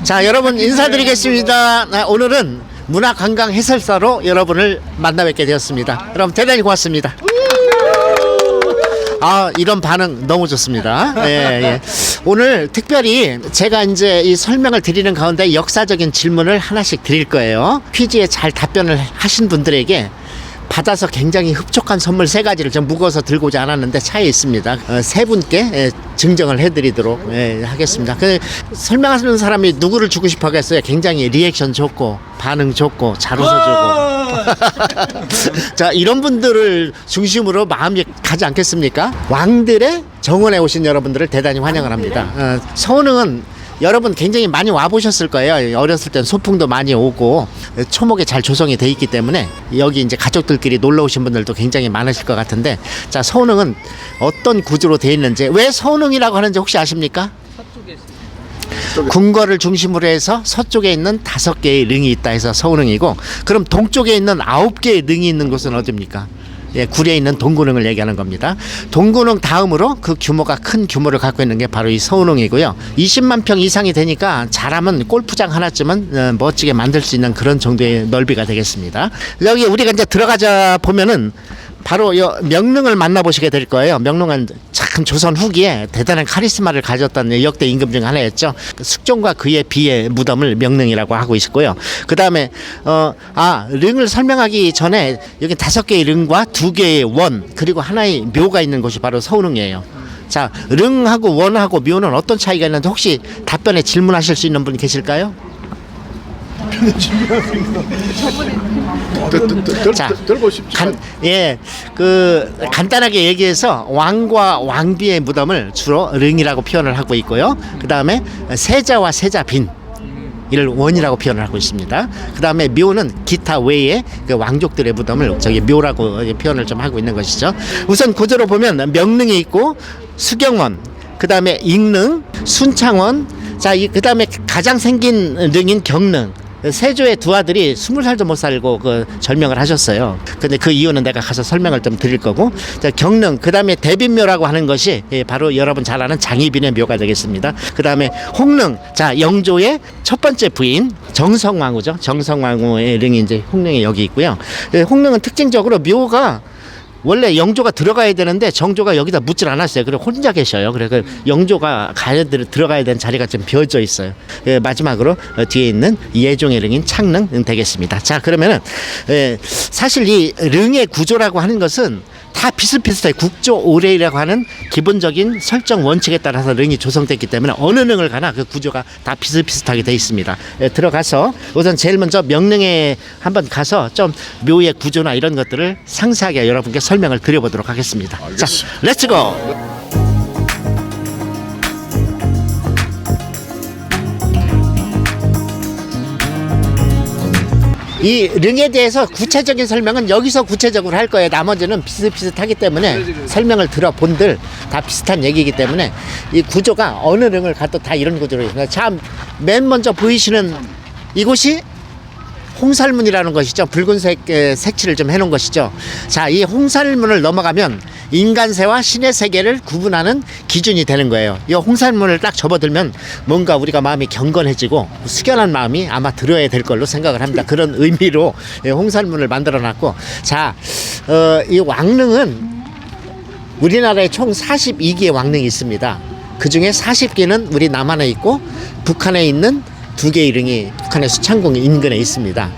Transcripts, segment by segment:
자, 여러분 인사드리겠습니다. 오늘은 문화관광 해설사로 여러분을 만나 뵙게 되었습니다. 여러분 대단히 고맙습니다. 이런 반응 너무 좋습니다. 예. 오늘 특별히 제가 이제 이 설명을 드리는 가운데 역사적인 질문을 하나씩 드릴 거예요. 퀴즈에 잘 답변을 하신 분들에게 받아서 굉장히 흡족한 선물 3가지를 좀 무거워서 들고자 않았는데 차에 있습니다. 3분께 증정을 해드리도록 하겠습니다. 설명하는 사람이 누구를 주고 싶어 하겠어요? 굉장히 리액션 좋고 반응 좋고 잘 웃어주고 자, 이런 분들을 중심으로 마음이 가지 않겠습니까? 왕들의 정원에 오신 여러분들을 대단히 환영을 합니다. 서운흥은 여러분 굉장히 많이 와보셨을 거예요. 어렸을 땐 소풍도 많이 오고 초목에 잘 조성이 돼 있기 때문에 여기 이제 가족들끼리 놀러 오신 분들도 굉장히 많으실 것 같은데, 자, 서운흥은 어떤 구조로 돼 있는지, 왜 서운흥이라고 하는지 혹시 아십니까? 서쪽에 있습니다. 궁궐을 중심으로 해서 서쪽에 있는 5개의 릉이 있다 해서 서운흥이고, 그럼 동쪽에 있는 9개의 릉이 있는 곳은 어디입니까? 구리에 있는 동군흥을 얘기하는 겁니다. 동군흥 다음으로 그 규모가 큰 규모를 갖고 있는 게 바로 이 서운흥이고요. 20만 평 이상이 되니까 잘하면 골프장 하나쯤은 멋지게 만들 수 있는 그런 정도의 넓이가 되겠습니다. 여기 우리가 이제 들어가자 보면은 바로 명릉을 만나보시게 될 거예요. 명릉은 참 조선 후기에 대단한 카리스마를 가졌던 역대 임금 중 하나였죠. 숙종과 그의 비의 무덤을 명릉이라고 하고 있고요. 그 다음에 릉을 설명하기 전에 여기 5개의 릉과 2개의 원, 그리고 하나의 묘가 있는 곳이 바로 서운흥이에요. 자, 릉하고 원하고 묘는 어떤 차이가 있는지 혹시 답변에 질문하실 수 있는 분 계실까요? 자, 간단하게 얘기해서 왕과 왕비의 무덤을 주로 릉이라고 표현을 하고 있고요. 그 다음에 세자와 세자빈 이를 원이라고 표현을 하고 있습니다. 그 다음에 묘는 기타 외에 그 왕족들의 무덤을 저기 묘라고 표현을 좀 하고 있는 것이죠. 우선 구조로 보면 명릉이 있고 수경원, 그 다음에 익릉, 순창원, 자, 그 다음에 가장 생긴 릉인 경릉. 세조의 2 아들이 20살도 못 살고 절명을 하셨어요. 근데 그 이유는 내가 가서 설명을 좀 드릴 거고, 자, 경릉, 그 다음에 대빈묘라고 하는 것이 바로 여러분 잘 아는 장희빈의 묘가 되겠습니다. 그 다음에 홍릉, 자, 영조의 첫 번째 부인 정성왕후죠. 정성왕후의 릉이 이제 홍릉이 여기 있고요. 홍릉은 특징적으로 묘가 원래 영조가 들어가야 되는데 정조가 여기다 묻질 않았어요. 그리고 혼자 계셔요. 그래서 영조가 들어가야 되는 자리가 좀 비어져 있어요. 마지막으로 뒤에 있는 예종의 릉인 창릉 되겠습니다. 자, 그러면은 사실 이 릉의 구조라고 하는 것은 다 비슷비슷해요. 국조 오레이라고 하는 기본적인 설정 원칙에 따라서 릉이 조성됐기 때문에 어느 릉을 가나 그 구조가 다 비슷비슷하게 되어 있습니다. 들어가서 우선 제일 먼저 명릉에 한번 가서 좀 묘의 구조나 이런 것들을 상세하게 여러분께 설명을 드려보도록 하겠습니다. 알겠습니다. 자, 렛츠고! 이 릉에 대해서 구체적인 설명은 여기서 구체적으로 할 거예요. 나머지는 비슷비슷하기 때문에 설명을 들어본들 다 비슷한 얘기이기 때문에 이 구조가 어느 릉을 가도 다 이런 구조로 있습니다. 자, 맨 먼저 보이시는 이곳이 홍살문이라는 것이죠. 붉은색 색칠을 좀 해놓은 것이죠. 자, 이 홍살문을 넘어가면 인간세와 신의 세계를 구분하는 기준이 되는 거예요. 이 홍살문을 딱 접어들면 뭔가 우리가 마음이 경건해지고 숙연한 마음이 아마 들어야 될 걸로 생각을 합니다. 그런 의미로 홍살문을 만들어 놨고, 자, 이 왕릉은 우리나라에 총 42개의 왕릉이 있습니다. 그 중에 40개는 우리 남한에 있고 북한에 있는 2개의 릉이 북한의 수창궁 인근에 있습니다.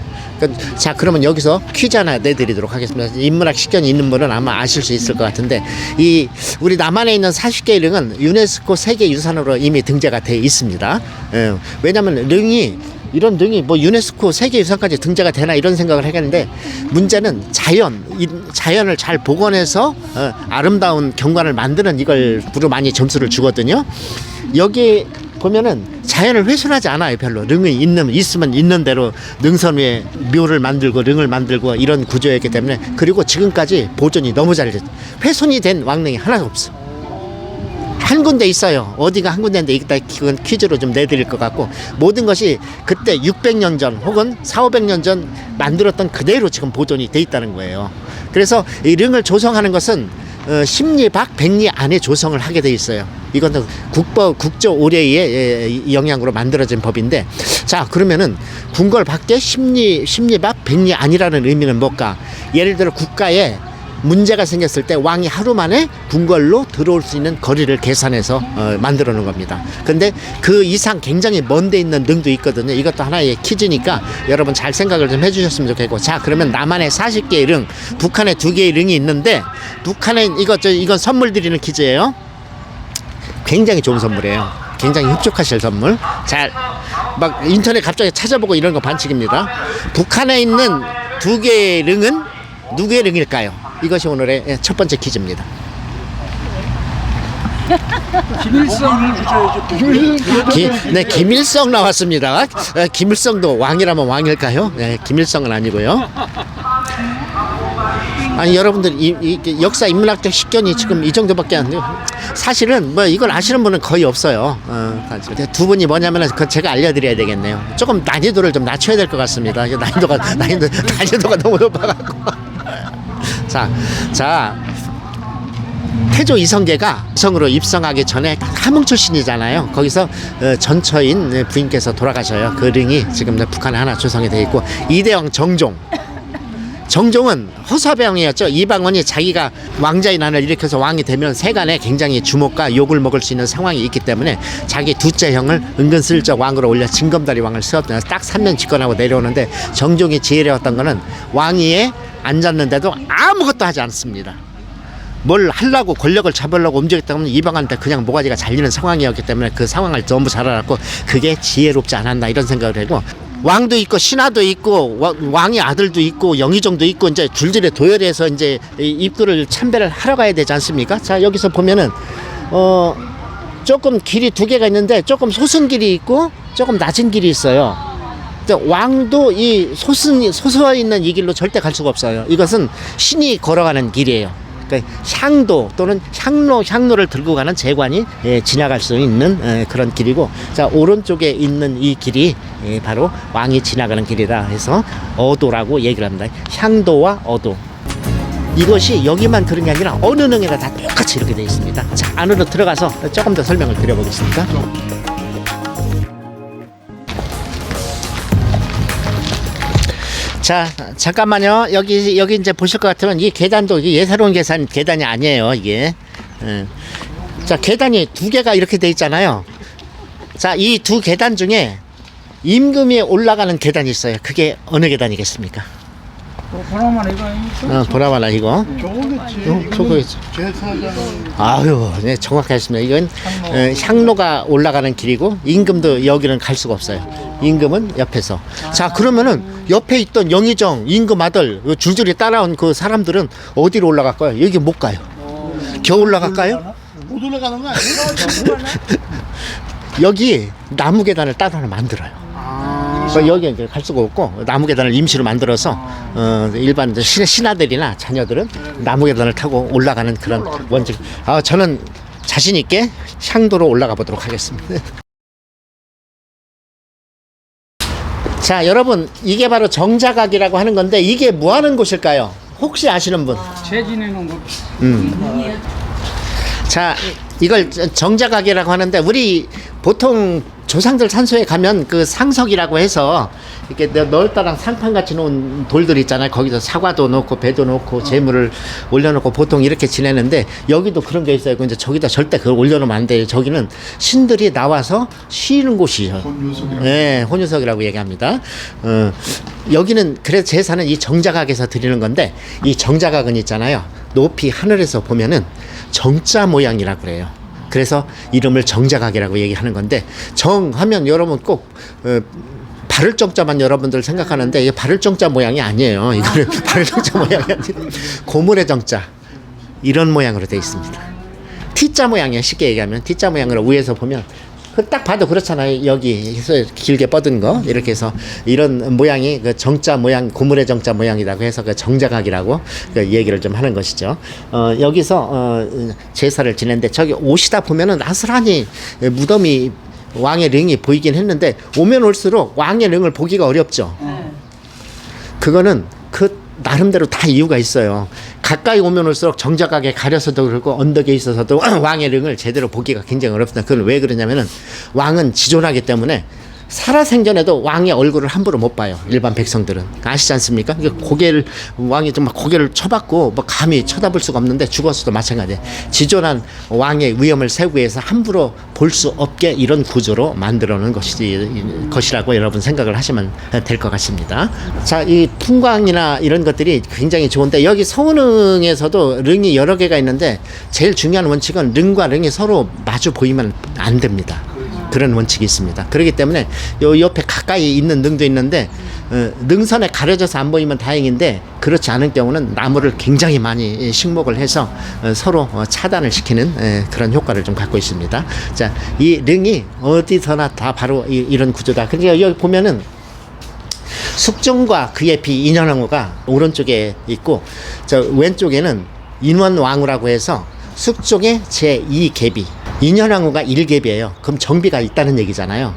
자, 그러면 여기서 퀴즈 하나 내드리도록 하겠습니다. 인문학 식견이 있는 분은 아마 아실 수 있을 것 같은데, 이 우리 남한에 있는 40개의 릉은 유네스코 세계유산으로 이미 등재가 돼 있습니다. 왜냐하면 이런 릉이 뭐 유네스코 세계유산까지 등재가 되나 이런 생각을 하겠는데, 문제는 자연을 잘 복원해서 아름다운 경관을 만드는 이걸로 많이 점수를 주거든요. 여기 보면은 자연을 훼손하지 않아요. 별로. 릉이 있으면 있는 대로 능선 위에 묘를 만들고 릉을 만들고 이런 구조였기 때문에, 그리고 지금까지 보존이 너무 잘 됐어요. 훼손이 된 왕릉이 하나도 없어. 한 군데 있어요. 어디가 한 군데인데 이따 그건 퀴즈로 좀 내드릴 것 같고, 모든 것이 그때 600년 전 혹은 400~500년 전 만들었던 그대로 지금 보존이 돼 있다는 거예요. 그래서 이 릉을 조성하는 것은 십리 밖 백리 안에 조성을 하게 돼 있어요. 이건 국조 의례의 영향으로 만들어진 법인데, 자 그러면은 궁궐 밖에 십리 밖 백리 안이라는 의미는 뭘까? 예를 들어 국가에 문제가 생겼을 때 왕이 하루 만에 궁궐로 들어올 수 있는 거리를 계산해서 만들어 놓은 겁니다. 근데 그 이상 굉장히 먼 데 있는 능도 있거든요. 이것도 하나의 퀴즈니까 여러분 잘 생각을 좀 해주셨으면 좋겠고, 자 그러면 남한에 40개의 릉, 북한에 2개의 릉이 있는데, 북한에 이건 선물 드리는 퀴즈예요. 굉장히 좋은 선물이에요. 굉장히 흡족하실 선물. 잘 막 인터넷 갑자기 찾아보고 이런 거 반칙입니다. 북한에 있는 2개의 릉은 누구의 릉일까요? 이것이 오늘의 첫 번째 퀴즈입니다. 김일성을 주셔야죠. 네, 김일성 나왔습니다. 김일성도 왕이라면 왕일까요? 네, 김일성은 아니고요. 아니 여러분들 이 역사 인문학적 식견이 지금 이 정도밖에 안 돼요. 사실은 뭐 이걸 아시는 분은 거의 없어요. 두 분이 뭐냐면은 그 제가 알려드려야 되겠네요. 조금 난이도를 좀 낮춰야 될 것 같습니다. 난이도가 너무 높아갖고. 자, 태조 이성계가 성으로 입성하기 전에 함흥 출신이잖아요. 거기서 전처인 부인께서 돌아가셔요. 그 릉이 지금 북한에 하나 조성이 되어 있고, 이대왕 정종은 허사병이었죠. 이방원이 자기가 왕자의 난을 일으켜서 왕이 되면 세간에 굉장히 주목과 욕을 먹을 수 있는 상황이 있기 때문에 자기 둘째 형을 은근슬쩍 왕으로 올려 징검다리 왕을 세웠다. 딱 3년 집권하고 내려오는데, 정종이 지혜로웠던 거는 왕위에 앉았는데도 아무것도 하지 않습니다. 뭘 하려고 권력을 잡으려고 움직였다 보면 이방한테 그냥 모가지가 잘리는 상황이었기 때문에 그 상황을 전부 잘 알았고, 그게 지혜롭지 않았나 이런 생각을 하고, 왕도 있고 신하도 있고 왕의 아들도 있고 영의정도 있고 이제 줄줄이 도열해서 이제 입구를 참배를 하러 가야 되지 않습니까? 자 여기서 보면은 조금 길이 2개가 있는데, 조금 솟은 길이 있고 조금 낮은 길이 있어요. 왕도 이 솟아 있는 이 길로 절대 갈 수가 없어요. 이것은 신이 걸어가는 길이에요. 그러니까 향도 또는 향로를 들고 가는 제관이 지나갈 수 있는 그런 길이고, 자 오른쪽에 있는 이 길이 바로 왕이 지나가는 길이라 해서 어도라고 얘기를 합니다. 향도와 어도, 이것이 여기만 그런 게 아니라 어느 능에나 다 똑같이 이렇게 되어 있습니다. 자 안으로 들어가서 조금 더 설명을 드려보겠습니다. 자 잠깐만요. 여기 이제 보실 것 같으면 이 계단도 이게 예사로운 계단이 아니에요. 이게 자 계단이 2개가 이렇게 돼 있잖아요. 자 이 2 계단 중에 임금이 올라가는 계단이 있어요. 그게 어느 계단이겠습니까? 보나마나 이거 아닙니까? 보나마나 이거. 저거겠지. 저거겠지. 제사장. 아유, 네, 정확하셨습니다. 이건 향로가 올라가는 길이고, 임금도 여기는 갈 수가 없어요. 임금은 옆에서. 자, 그러면은 옆에 있던 영의정, 임금 아들 줄줄이 따라온 그 사람들은 어디로 올라갈 거예요? 여기 못 가요. 겨우 올라갈까요? 못 올라가는 거 아니에요? 여기 나무 계단을 따로 하나 만들어요. 여기 이제 갈 수가 없고 나무 계단을 임시로 만들어서 일반 신하들이나 자녀들은 나무 계단을 타고 올라가는 그런 원칙. 저는 자신 있게 향도로 올라가 보도록 하겠습니다. 자, 여러분 이게 바로 정자각이라고 하는 건데, 이게 뭐 하는 곳일까요? 혹시 아시는 분? 재 지내는 거. 자, 이걸 정자각이라고 하는데, 우리 보통 조상들 산소에 가면 그 상석이라고 해서 이렇게 널따랑 상판같이 놓은 돌들 있잖아요. 거기서 사과도 놓고 배도 놓고 재물을 올려놓고 보통 이렇게 지내는데, 여기도 그런 게 있어요. 근데 저기다 절대 그걸 올려놓으면 안 돼요. 저기는 신들이 나와서 쉬는 곳이죠. 네, 혼유석이라고 얘기합니다. 여기는 그래서 제사는 이 정자각에서 드리는 건데, 이 정자각은 있잖아요. 높이 하늘에서 보면은 정자 모양이라고 그래요. 그래서 이름을 정자각이라고 얘기하는 건데, 정하면 여러분 꼭 바를 정자만 여러분들 생각하는데, 이게 바를 정자 모양이 아니에요. 이거는 바를 정자 모양이 아니라 고물의 정자, 이런 모양으로 되어 있습니다. T자 모양이에요. 쉽게 얘기하면 T자 모양으로 위에서 보면 딱 봐도 그렇잖아요. 여기서 길게 뻗은 거 이렇게 해서 이런 모양이 그 정자 모양, 고물의 정자 모양이라고 해서 그 정자각이라고 그 얘기를 좀 하는 것이죠. 여기서 제사를 지냈는데, 저기 오시다 보면은 아스라니 무덤이 왕의 릉이 보이긴 했는데, 오면 올수록 왕의 릉을 보기가 어렵죠. 그거는 그 나름대로 다 이유가 있어요. 가까이 오면 올수록 정작하게 가려서도 그렇고 언덕에 있어서도 왕의 릉을 제대로 보기가 굉장히 어렵습니다. 그건 왜 그러냐면은 왕은 지존하기 때문에 살아생전에도 왕의 얼굴을 함부로 못 봐요. 일반 백성들은 아시지 않습니까? 왕이 정말 고개를 쳐박고 뭐 감히 쳐다볼 수가 없는데 죽었어도 마찬가지예요. 지존한 왕의 위엄을 세우기 위해서 함부로 볼 수 없게 이런 구조로 만들어 놓은 것이라고 여러분 생각을 하시면 될 것 같습니다. 자, 이 풍광이나 이런 것들이 굉장히 좋은데 여기 서운릉에서도 릉이 여러 개가 있는데 제일 중요한 원칙은 릉과 릉이 서로 마주 보이면 안 됩니다. 그런 원칙이 있습니다. 그렇기 때문에 요 옆에 가까이 있는 능도 있는데 능선에 가려져서 안 보이면 다행인데 그렇지 않은 경우는 나무를 굉장히 많이 식목을 해서 서로 차단을 시키는 그런 효과를 좀 갖고 있습니다. 자, 이 릉이 어디서나 다 바로 이런 구조다. 그러니까 여기 보면은 숙종과 그의 비 인현왕후가 오른쪽에 있고 저 왼쪽에는 인원왕후라고 해서 숙종의 제2계비 인현왕후가 1계비예요. 그럼 정비가 있다는 얘기잖아요.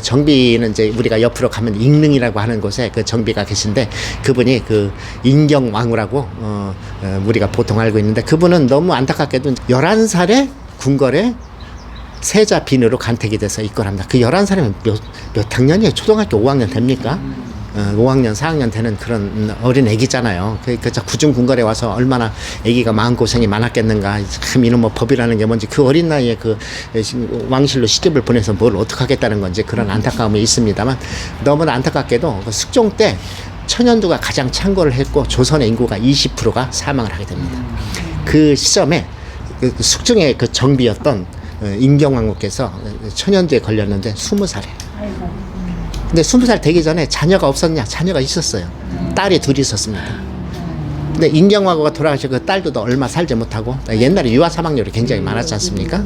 정비는 이제 우리가 옆으로 가면 익릉이라고 하는 곳에 그 정비가 계신데 그분이 그 인경왕후라고 우리가 보통 알고 있는데 그분은 너무 안타깝게도 11살에 궁궐에 세자 빈으로 간택이 돼서 입건합니다. 그 11살이면 몇 학년이에요? 초등학교 5학년 됩니까? 5학년, 4학년 되는 그런 어린 애기잖아요. 그래서 구중궁궐에 와서 얼마나 애기가 마음고생이 많았겠는가. 참, 이놈 뭐 법이라는 게 뭔지 그 어린 나이에 그 왕실로 시집을 보내서 뭘 어떡하겠다는 건지 그런 안타까움이 있습니다만 너무나 안타깝게도 그 숙종 때 천연두가 가장 창궐을 했고 조선의 인구가 20%가 사망을 하게 됩니다. 그 시점에 그 숙종의 그 정비였던 인경왕후께서 천연두에 걸렸는데 20살에. 근데 20살 되기 전에 자녀가 없었냐? 자녀가 있었어요. 딸이 둘이 있었습니다. 근데 인경왕후가 돌아가시고 그 딸도 얼마 살지 못하고 옛날에 유아 사망률이 굉장히 많았지 않습니까?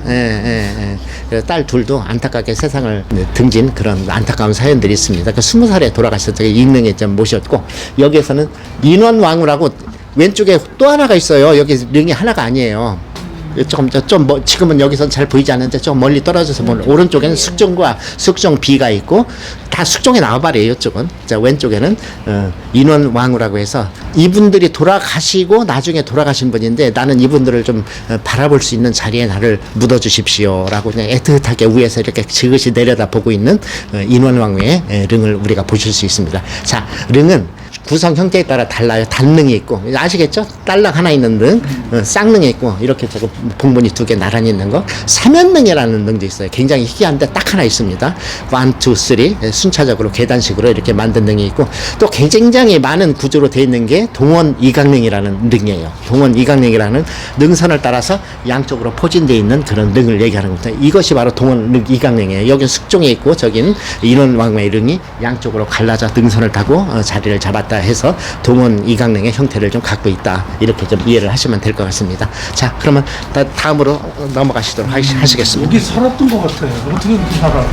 그래서 딸 둘도 안타깝게 세상을 등진 그런 안타까운 사연들이 있습니다. 그 20살에 돌아가셨죠. 인릉에 좀 모셨고 여기에서는 인원왕후라고 왼쪽에 또 하나가 있어요. 여기 릉이 하나가 아니에요. 좀 지금은 여기선 잘 보이지 않는데 좀 멀리 떨어져서 보면 오른쪽에는 숙종과 숙종비가 있고 다 숙종의 나와버려요. 이쪽은. 자, 왼쪽에는 인원왕후라고 해서 이분들이 돌아가시고 나중에 돌아가신 분인데 나는 이분들을 좀 바라볼 수 있는 자리에 나를 묻어주십시오라고 그냥 애틋하게 위에서 이렇게 지그시 내려다보고 있는 인원왕후의 릉을 우리가 보실 수 있습니다. 자, 릉은 구성 형태에 따라 달라요. 단릉이 있고 아시겠죠? 딸랑 하나 있는 릉, 쌍릉이 있고 이렇게 저거 봉분이 두 개 나란히 있는 거. 삼연릉이라는 릉도 있어요. 굉장히 희귀한데 딱 하나 있습니다. 1, 2, 3 순차적으로 계단식으로 이렇게 만든 릉이 있고 또 굉장히 많은 구조로 되어 있는 게 동원 이강릉이라는 릉이에요. 동원 이강릉이라는 능선을 따라서 양쪽으로 포진되어 있는 그런 릉을 얘기하는 겁니다. 이것이 바로 동원 이강릉이에요. 여기는 숙종에 있고 저기는 인원왕후의 릉이 양쪽으로 갈라져 능선을 타고 자리를 잡았다 해서 동원 이강릉의 형태를 좀 갖고 있다. 이렇게 좀 이해를 하시면 될 것 같습니다. 자, 그러면 다음으로 넘어가시도록 하시겠습니다. 여기 살았던 것 같아요. 어떻게 이렇게 살아?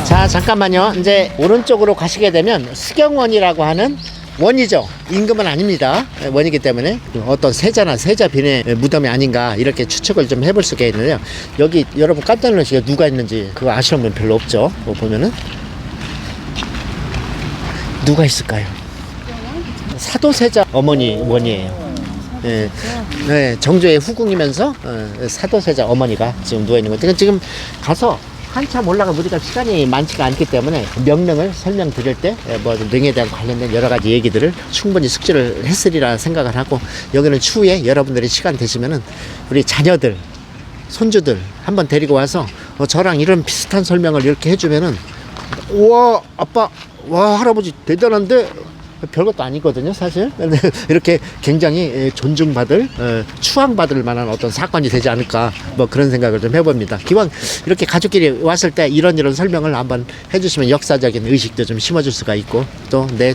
자, 잠깐만요. 이제 오른쪽으로 가시게 되면 수경원이라고 하는 원이죠. 임금은 아닙니다. 원이기 때문에 어떤 세자나 세자빈의 무덤이 아닌가 이렇게 추측을 좀 해볼 수가 있는데요. 여기 여러분 깜짝 놀라시게 누가 있는지 그거 아시는 분 별로 없죠. 보면은 누가 있을까요? 사도세자 어머니 원이에요. 정조의 후궁이면서 사도세자 어머니가 지금 누워 있는 거죠. 지금 가서 한참 올라가 우리가 시간이 많지가 않기 때문에 명령을 설명드릴 때 뭐 능에 대한 관련된 여러 가지 얘기들을 충분히 숙지를 했으리라 생각을 하고 여기는 추후에 여러분들이 시간 되시면은 우리 자녀들, 손주들 한번 데리고 와서 저랑 이런 비슷한 설명을 이렇게 해주면은 우와 아빠 와 할아버지 대단한데 별것도 아니거든요 사실. 이렇게 굉장히 존중받을 추앙받을 만한 어떤 사건이 되지 않을까 뭐 그런 생각을 좀 해봅니다. 기왕 이렇게 가족끼리 왔을 때 이런 설명을 한번 해주시면 역사적인 의식도 좀 심어줄 수가 있고 또 내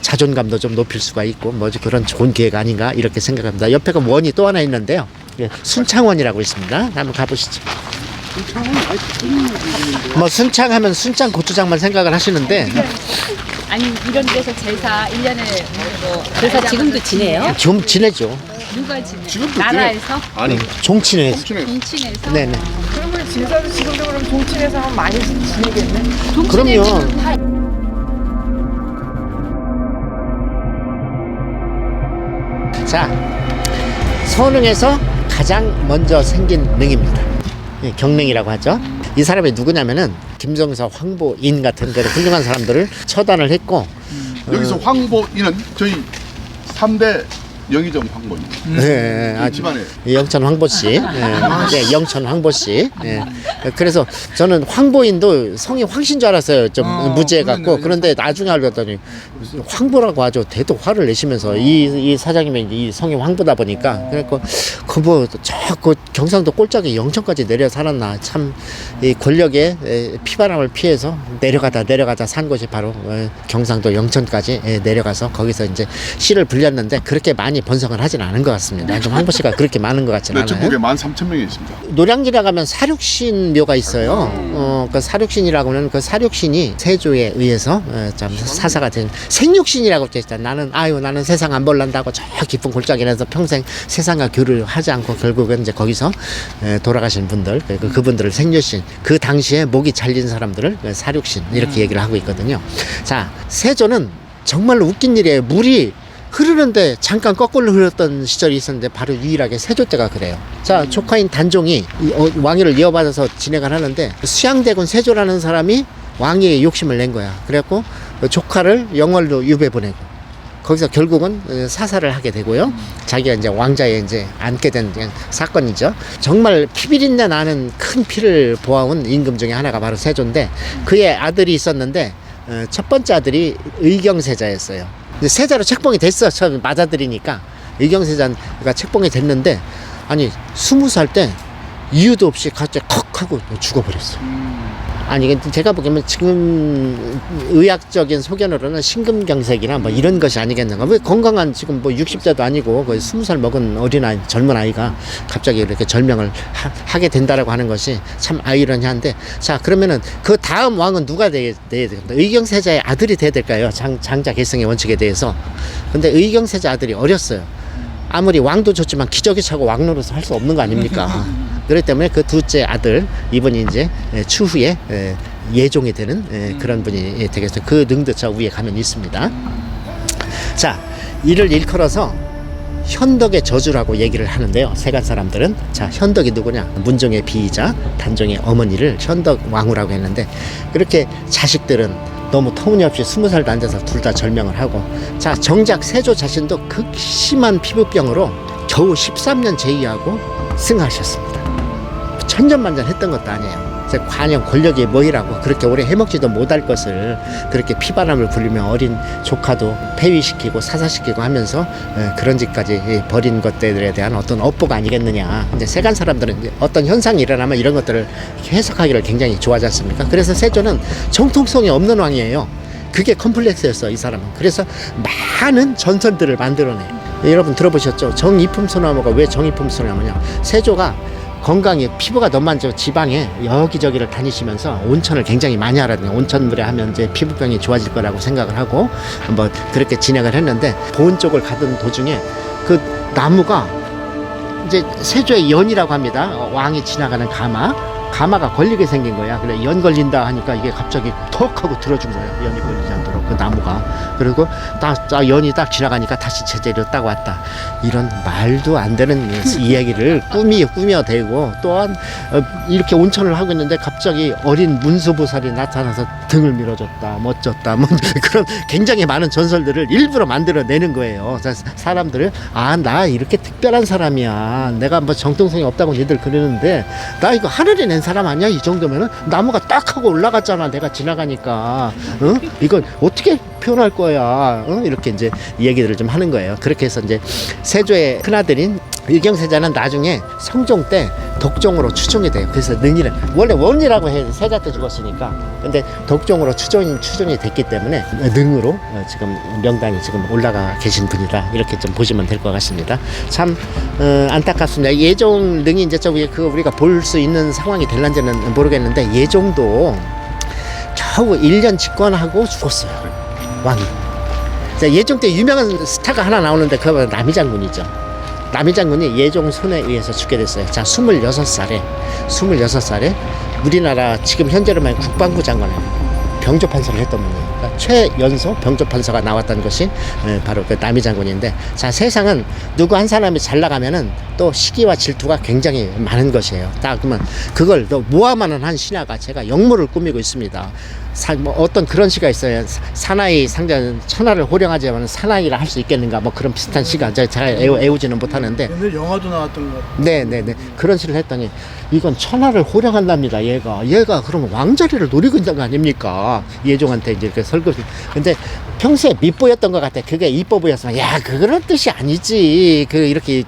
자존감도 좀 높일 수가 있고 뭐 그런 좋은 기회가 아닌가 이렇게 생각합니다. 옆에가 원이 또 하나 있는데요. 순창원이라고 있습니다. 한번 가보시죠. 뭐 순창하면 순창 고추장만 생각을 하시는데 아니 이런 데서 제사 1년에 뭐 제사 지금도 지내요? 좀 지내죠. 누가 지내? 지금도 나라에서? 아니 종친회. 종친에서? 네네. 그러면 제사도 지금도 그럼 종친에서 하면 많이 지내겠네? 종친에 그럼요. 지금 다 자, 선릉에서 가장 먼저 생긴 능입니다. 예, 경능이라고 하죠. 이 사람이 누구냐면은 김정서, 황보인 같은 그런 훌륭한 사람들을 처단을 했고, 여기서 황보인은 저희 3대 영의정 황보입니다. 네, 이 집안에 영천 황보 씨, 네, 영천 황보 씨. 예. 그래서 저는 황보인도 성이 황신 줄 알았어요. 좀 무지해 갖고. 그런데 나중에 알고 봤더니 황보라고 하죠. 대도 화를 내시면서 이 사장님이 이 성이 황보다 보니까 그래갖고 그뭐저그 경상도 꼴짝이 영천까지 내려 살았나 참 이 권력의 피바람을 피해서 내려가다 산 곳이 바로 경상도 영천까지 내려가서 거기서 이제 씨를 불렸는데 그렇게 많이 번성을 하진 않은 것 같습니다. 좀 황보 씨가 그렇게 많은 것 같지는 네, 않아요. 전국에 13,000명이 있습니다. 노량진에 가면 사륙신 묘가 있어요. 그 사륙신이라고 하는 그 사륙신이 세조에 의해서 참 사사가 된 생육신이라고 했잖아. 나는 세상 안 볼란다고 저 깊은 골짜기에서 평생 세상과 교류를 하지 않고 결국은 이제 거기서 돌아가신 분들, 그분들을 생육신, 그 당시에 목이 잘린 사람들을 사륙신 이렇게 얘기를 하고 있거든요. 자, 세조는 정말로 웃긴 일이에요. 물이 흐르는데 잠깐 거꾸로 흘렀던 시절이 있었는데 바로 유일하게 세조 때가 그래요. 자, 조카인 단종이 왕위를 이어받아서 진행을 하는데 수양대군 세조라는 사람이 왕위에 욕심을 낸 거야. 그래갖고 조카를 영월로 유배 보내고 거기서 결국은 사살을 하게 되고요. 자기가 이제 왕자에 이제 앉게 된 사건이죠. 정말 피비린내 나는 큰 피를 보아온 임금 중에 하나가 바로 세조인데 그의 아들이 있었는데 첫 번째 아들이 의경세자였어요. 이제 세자로 책봉이 됐어. 처음 맏아들이니까 의경세자가 책봉이 됐는데 아니 20살 때 이유도 없이 갑자기 컥 하고 죽어버렸어. 아니 이게 제가 보기에는 지금 의학적인 소견으로는 심근경색이나 뭐 이런 것이 아니겠는가. 왜 건강한 지금 뭐 60대도 아니고 거의 20살 먹은 어린아이, 젊은 아이가 갑자기 이렇게 절명을 하게 된다라고 하는 것이 참 아이러니한데, 자 그러면은 그 다음 왕은 누가 돼야 됩니까? 의경세자의 아들이 돼야 될까요? 장자 계승의 원칙에 대해서. 근데 의경세자 아들이 어렸어요. 아무리 왕도 좋지만 기저귀 차고 왕 노릇을 할 수 없는 거 아닙니까? 그렇기 때문에 그 둘째 아들, 이분이 이제 추후에 예종이 되는 그런 분이 되겠어요. 그 능도 저 위에 가면 있습니다. 자, 이를 일컬어서 현덕의 저주라고 얘기를 하는데요. 세간 사람들은. 자, 현덕이 누구냐? 문종의 비이자 단종의 어머니를 현덕 왕후라고 했는데, 그렇게 자식들은 너무 터무니없이 20살도 안 돼서 둘 다 절명을 하고, 자 정작 세조 자신도 극심한 피부병으로 겨우 13년 제위하고 승하셨습니다. 천전만전 했던 것도 아니에요. 관영 권력의 뭐이라고 그렇게 오래 해먹지도 못할 것을 그렇게 피바람을 불리며 어린 조카도 폐위시키고 사사시키고 하면서 그런 짓까지 벌인 것들에 대한 어떤 업보가 아니겠느냐. 이제 세간 사람들은 어떤 현상이 일어나면 이런 것들을 해석하기를 굉장히 좋아하지 않습니까? 그래서 세조는 정통성이 없는 왕이에요. 그게 컴플렉스였어, 이 사람은. 그래서 많은 전설들을 만들어내. 여러분 들어보셨죠? 정이품 소나무가 왜 정이품 소나무냐? 세조가 건강에 피부가 너무 안 좋아 지방에 여기저기를 다니시면서 온천을 굉장히 많이 하거든요. 온천물에 하면 이제 피부병이 좋아질 거라고 생각을 하고 뭐 그렇게 진행을 했는데, 보은 쪽을 가던 도중에 그 나무가 이제 세조의 연이라고 합니다. 왕이 지나가는 가마가 걸리게 생긴 거야. 그래 연 걸린다 하니까 이게 갑자기 턱 하고 들어준 거예요. 연이 걸리지 않도록 그 나무가. 그리고 딱 연이 딱 지나가니까 다시 제자리로 딱 왔다. 이런 말도 안 되는 이야기를 꾸며대고, 또한 이렇게 온천을 하고 있는데 갑자기 어린 문수보살이 나타나서 등을 밀어줬다, 멋졌다, 뭐 그런 굉장히 많은 전설들을 일부러 만들어내는 거예요. 사람들을 나 이렇게 특별한 사람이야. 내가 뭐 정통성이 없다고 니들 그러는데 나 이거 하늘이 낸 사람 아니야? 이 정도면은 나무가 딱 하고 올라갔잖아. 내가 지나가니까. 이걸 어떻게 표현할 거야? 이렇게 이제 얘기들을 좀 하는 거예요. 그렇게 해서 이제 세조의 큰아들인 의경세자는 나중에 성종 때 독종으로 추종이 돼요. 그래서 능이를 원래 원이라고 해, 세자 때 죽었으니까. 근데 독종으로 추종이 됐기 때문에 능으로 지금 명단이 지금 올라가 계신 분이다. 이렇게 좀 보시면 될 것 같습니다. 참 안타깝습니다. 예종 능이 이제 좀 우리가 볼 수 있는 상황이 될런지는 모르겠는데, 예종도 겨우 1년 집권하고 죽었어요. 왕이. 자, 예종 때 유명한 스타가 하나 나오는데 그거 남이 장군이죠. 남이 장군이 예종 손에 의해서 죽게 됐어요. 자, 26살에 우리나라 지금 현재로만 국방부 장관을 병조판서를 했던 분이에요. 그러니까 최연소 병조판서가 나왔던 것이 바로 그 남이 장군인데, 자, 세상은 누구 한 사람이 잘 나가면은 또 시기와 질투가 굉장히 많은 것이에요. 딱 그러면 그걸 또 모함하는 한 신하가 제가 역모를 꾸미고 있습니다. 뭐 어떤 그런 시가 있어요. 사나이 상자는 천하를 호령하지만 사나이라 할 수 있겠는가, 뭐 그런 비슷한 시가 제가 잘 애우지는 못하는데. 옛날 영화도 나왔던 것 같아요. 네네네, 그런 시를 했더니 이건 천하를 호령한답니다. 얘가 그러면 왕자리를 노리고 있는 거 아닙니까? 예종한테 이제 이렇게 설거지. 근데 평소에 밉보였던 것 같아. 그게 이뻐 보였으면 야 그런 뜻이 아니지. 그 이렇게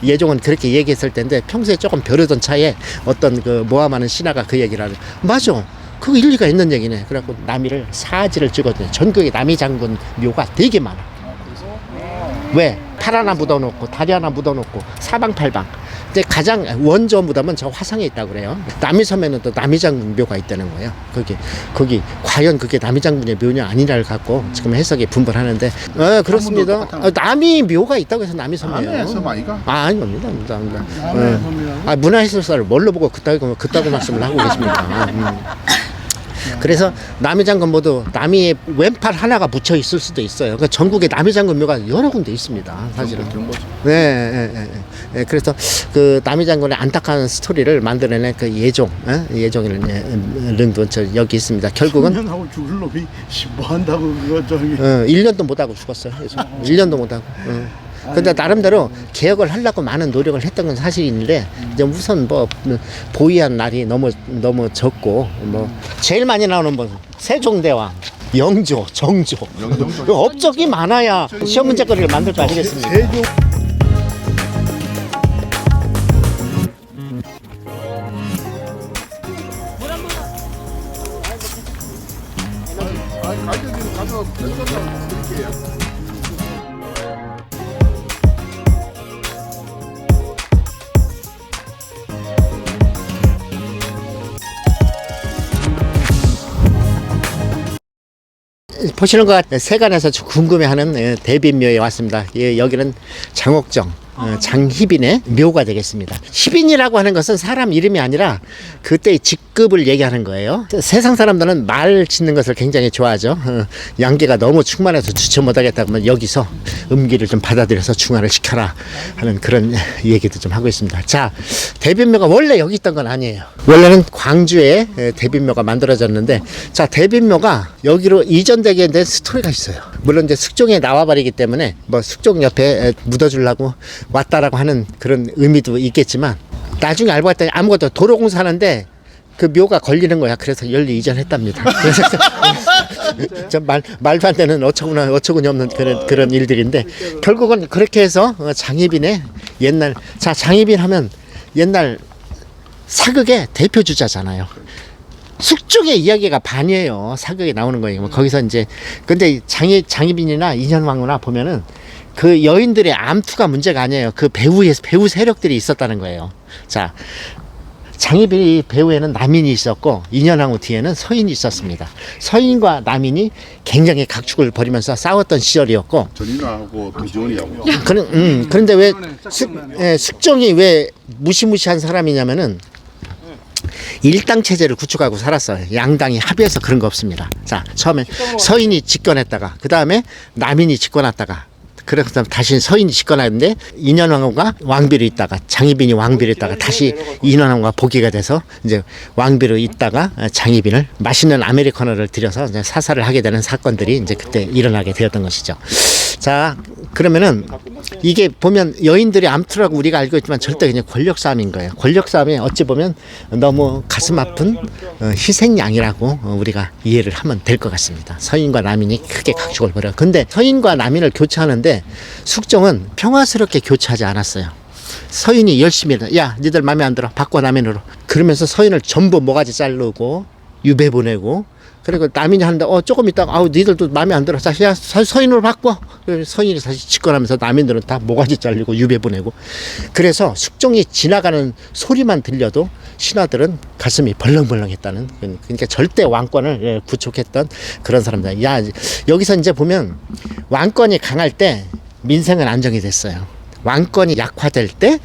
예종은 그렇게 얘기했을 텐데 평소에 조금 벼르던 차에 어떤 그 모함하는 신하가 그 얘기를 하는. 맞아. 그거 일리가 있는 얘기네. 그래갖고 남이를 사지를 찍었더니 전국에 남이 장군 묘가 되게 많아. 왜? 팔 하나 묻어놓고 다리 하나 묻어놓고 사방팔방. 근데 가장 원조 무덤은 저 화성에 있다고 그래요. 남이섬에는 또 남이 장군 묘가 있다는 거예요. 거기 과연 그게 남이 장군의 묘냐 아니냐를 갖고 지금 해석이 분분하는데, 그렇습니다. 남이 묘가 있다고 해서 남이섬이에요. 남의 섬 아이가? 아닙니다. 남의 섬이라고? 문화해설사를 뭘로 보고 그따구 말씀을 하고 계십니까? 그래서 남이 장군 모두 남이의 왼팔 하나가 묻혀 있을 수도 있어요. 그러니까 전국에 남이 장군 묘가 여러 군데 있습니다. 사실은. 네. 그래서 그 남이 장군의 안타까운 스토리를 만들어낸 그 예종이라는 릉도 여기 있습니다. 결국은 10년하고 죽을 놈이 뭐 한다고 그거 저기. 1년도 못하고 죽었어요. 1년도 못하고. 근데 나름대로 개혁을 하려고 많은 노력을 했던 건 사실인데, 이제 우선 뭐 보위한 날이 너무 적고, 뭐 제일 많이 나오는 뭐 세종대왕, 영조, 정조, 업적이 많아야 시험 문제거리를 만들 거 아니겠습니까? 세종. 가서 드릴게요. 보시는 것 같아요. 세간에서 궁금해하는 대빈묘에 왔습니다. 여기는 장옥정, 장희빈의 묘가 되겠습니다. 희빈이라고 하는 것은 사람 이름이 아니라 그때의 직급을 얘기하는 거예요. 세상 사람들은 말 짓는 것을 굉장히 좋아하죠. 양계가 너무 충만해서 주체 못하겠다 그러면 여기서 음기를 좀 받아들여서 중화를 시켜라 하는 그런 얘기도 좀 하고 있습니다. 자, 대빈묘가 원래 여기 있던 건 아니에요. 원래는 광주에 대빈묘가 만들어졌는데, 자, 대빈묘가 여기로 이전되게 된 스토리가 있어요. 물론 이제 숙종에 나와버리기 때문에 뭐 숙종 옆에 묻어주려고 왔다라고 하는 그런 의미도 있겠지만, 나중에 알고 봤더니 아무것도 도로공사 하는데 그 묘가 걸리는 거야. 그래서 연리 이전했답니다. 그래서 말도 안 되는 어처구니 없는 그런 일들인데, 결국은 그렇게 해서 장희빈의 옛날, 자, 장희빈 하면 옛날 사극의 대표 주자잖아요. 숙종의 이야기가 반이에요. 사극에 나오는 거예요. 거기서 이제, 근데 장희빈이나 인현왕후나 보면은 그 여인들의 암투가 문제가 아니에요. 그 배우 세력들이 있었다는 거예요. 자, 장희빈 배우에는 남인이 있었고 인현왕후 뒤에는 서인이 있었습니다. 서인과 남인이 굉장히 각축을 벌이면서 싸웠던 시절이었고, 전인하고 도지원이하고. 그런데 왜 숙종이 왜 무시무시한 사람이냐면은 일당 체제를 구축하고 살았어요. 양당이 합의해서 그런 거 없습니다. 자, 처음에 서인이 집권했다가 그 다음에 남인이 집권했다가, 그래서 다시 서인이 집권하는데 인현왕후가 왕비로 있다가 장희빈이 왕비로 있다가 다시 인현왕후가 복위가 돼서 이제 왕비로 있다가 장희빈을 맛있는 아메리카노를 들여서 이제 사살을 하게 되는 사건들이 이제 그때 일어나게 되었던 것이죠. 자, 그러면은 이게 보면 여인들이 암투라고 우리가 알고 있지만 절대 그냥 권력 싸움인 거예요. 권력 싸움이 어찌 보면 너무 가슴 아픈 희생양이라고 우리가 이해를 하면 될 것 같습니다. 서인과 남인이 크게 각축을 벌여요. 근데 서인과 남인을 교체하는데 숙종은 평화스럽게 교체하지 않았어요. 서인이 열심히 야, 니들 마음에 안 들어, 바꿔 남인으로. 그러면서 서인을 전부 모가지 자르고 유배 보내고, 그리고 남인이 하는데 조금 있다가 아우 니들도 마음에 안 들어. 자 서인으로 바꿔. 서인이 다시 짓거나면서 남인들은 다 모가지 잘리고 유배 보내고. 그래서 숙종이 지나가는 소리만 들려도 신하들은 가슴이 벌렁벌렁했다는, 그러니까 절대 왕권을 구축했던 그런 사람들. 야, 여기서 이제 보면 왕권이 강할 때 민생은 안정이 됐어요. 왕권이 약화될 때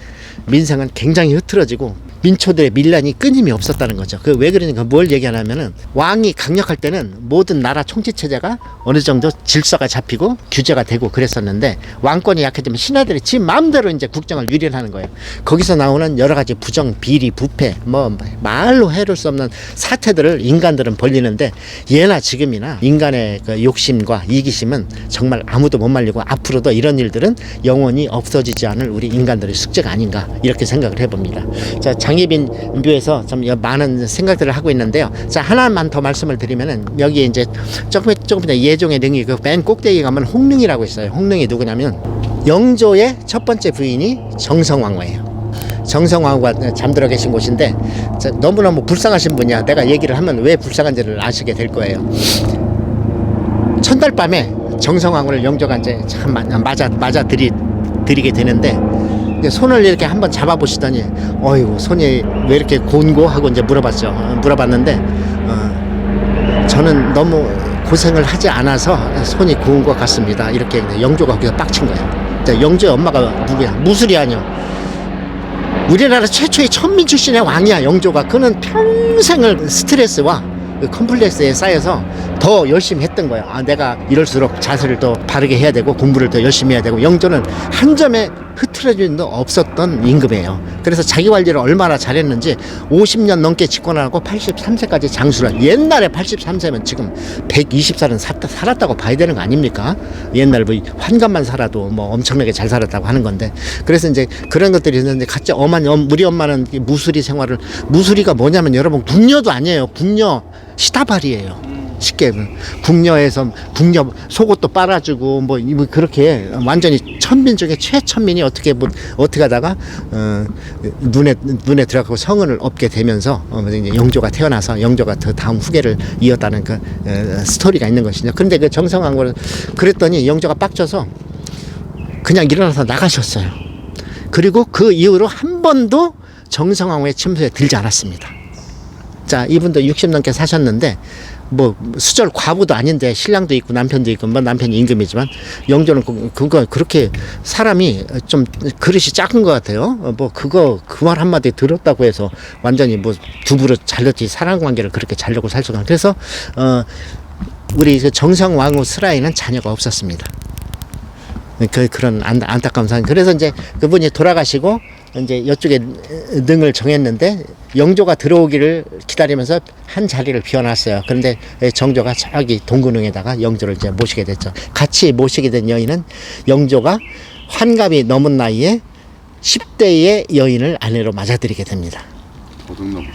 민생은 굉장히 흐트러지고 민초들의 밀란이 끊임이 없었다는 거죠. 그 왜 그러니까 뭘 얘기하냐면은 왕이 강력할 때는 모든 나라 총치 체제가 어느 정도 질서가 잡히고 규제가 되고 그랬었는데, 왕권이 약해지면 신하들이 지 마음대로 이제 국정을 유린하는 거예요. 거기서 나오는 여러 가지 부정, 비리, 부패, 뭐 말로 해볼 수 없는 사태들을 인간들은 벌리는데, 예나 지금이나 인간의 그 욕심과 이기심은 정말 아무도 못 말리고 앞으로도 이런 일들은 영원히 없어지지 않을 우리 인간들의 숙제가 아닌가, 이렇게 생각을 해봅니다. 자, 장예빈 묘에서 좀 많은 생각들을 하고 있는데요. 자, 하나만 더 말씀을 드리면은, 여기 이제 조금 전에 예종의 능이 그 맨 꼭대기에 가면 홍릉이라고 있어요. 홍릉이 누구냐면 영조의 첫 번째 부인이 정성왕후예요. 정성왕후가 잠들어 계신 곳인데, 너무너무 불쌍하신 분이야. 내가 얘기를 하면 왜 불쌍한지를 아시게 될 거예요. 첫날 밤에 정성왕후를 영조가 이제 참 맞아 드리게 되는데, 손을 이렇게 한번 잡아보시더니 어이구 손이 왜 이렇게 곤고 하고 이제 물어봤는데 저는 너무 고생을 하지 않아서 손이 고운 것 같습니다. 이렇게 영조가 거기서 빡친 거예요. 자, 영조의 엄마가 누구야? 무술이 아니요. 우리나라 최초의 천민 출신의 왕이야, 영조가. 그는 평생을 스트레스와 그 컴플렉스에 쌓여서 더 열심히 했던 거예요. 아, 내가 이럴수록 자세를 더 바르게 해야 되고 공부를 더 열심히 해야 되고. 영조는 한 점에 흐트러짐도 없었던 임금이에요. 그래서 자기 관리를 얼마나 잘했는지 50년 넘게 집권하고 83세까지 장수를. 옛날에 83세면 지금 120살은 살았다고 봐야 되는 거 아닙니까? 옛날 뭐 환갑만 살아도 뭐 엄청나게 잘 살았다고 하는 건데. 그래서 이제 그런 것들이 있는데, 같이 우리 엄마는 무수리 생활을, 무수리가 뭐냐면 여러분 궁녀도 아니에요. 궁녀 시다발이에요. 쉽게 궁녀에서 궁녀 속옷도 빨아주고 뭐 그렇게 완전히 천민 중에 최천민이 어떻게 하다가 눈에 들어가고 성은을 얻게 되면서 이제 영조가 태어나서 영조가 더 다음 후계를 이었다는 그 스토리가 있는 것이죠. 그런데 그 정성왕후를 그랬더니 영조가 빡쳐서 그냥 일어나서 나가셨어요. 그리고 그 이후로 한 번도 정성왕후의 침소에 들지 않았습니다. 자, 이분도 60 넘게 사셨는데 뭐 수절 과부도 아닌데 신랑도 있고 남편도 있고, 뭐 남편이 임금이지만 영조는 그거 그렇게 사람이 좀 그릇이 작은 것 같아요. 뭐 그 말 한마디 들었다고 해서 완전히 뭐 두부로 잘렸지 사랑 관계를 그렇게 잘려고 살 수가. 그래서 우리 그 정성왕후 스라이는 자녀가 없었습니다. 그런 안타까운 상황. 그래서 이제 그분이 돌아가시고 이제 이쪽에 능을 정했는데, 영조가 들어오기를 기다리면서 한 자리를 비워놨어요. 그런데 정조가 저기 동근릉에다가 영조를 이제 모시게 됐죠. 같이 모시게 된 여인은 영조가 환갑이 넘은 나이에 10대의 여인을 아내로 맞아들이게 됩니다.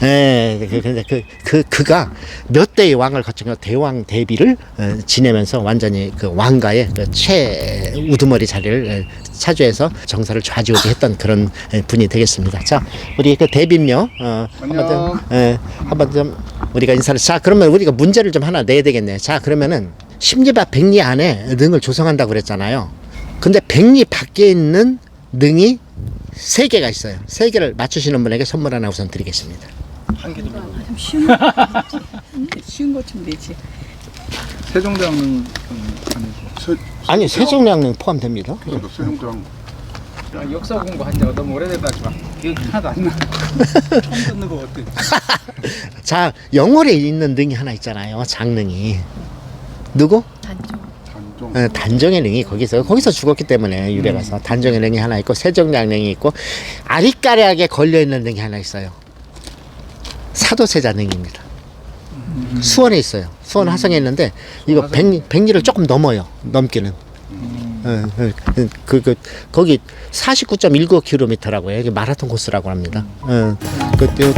예, 근데 그가 몇 대의 왕을 거친 대왕 대비를 지내면서 완전히 그 왕가의 그 최우두머리 자리를 차지해서 정사를 좌지우지했던 그런 분이 되겠습니다. 자, 우리 그 대비묘 한번 좀 우리가 인사를. 자, 그러면 우리가 문제를 좀 하나 내야 되겠네요. 자, 그러면은 심리밭 백리 안에 능을 조성한다고 그랬잖아요. 근데 백리 밖에 있는 능이 3개가 있어요. 3개를 맞추시는 분에게 선물 하나 우선 드리겠습니다. 쉬운 것 좀 되지. 세종대왕릉 아니, 세종대왕릉 포함됩니다. 세종대왕 역사 공부한 지가 너무 오래돼가지고 기억이 하나도 안 나. 처음 듣는 거 같아. 자, 영월에 있는 능이 하나 있잖아요. 장릉이. 누구? 단종. 단종의 능이 거기서 죽었기 때문에 유래가서 단종의 능이 하나 있고, 세종대왕릉이 있고, 아리까리하게 걸려있는 능이 하나 있어요. 사도세자 능입니다. 수원에 있어요. 수원 화성에 있는데 이거 백리를 조금 넘기는. 거기 49.19km라고 해요. 마라톤 코스라고 합니다.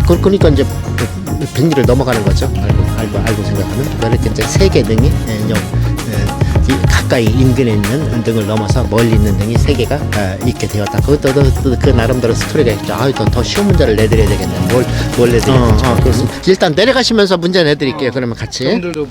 그러니까 이제 백리를 넘어가는 거죠. 알고 생각하면. 이렇게 이제 3개 능이 가까이 인근에 있는 등을 넘어서 멀리 있는 등이 3개가 있게 되었다. 그것도 그 나름대로 스토리가 있죠. 더 쉬운 문제를 내드려야 되겠네. 뭘 내드려야 되죠. 그래서 일단 내려가시면서 문제 내드릴게요. 그러면 같이. 여러분들도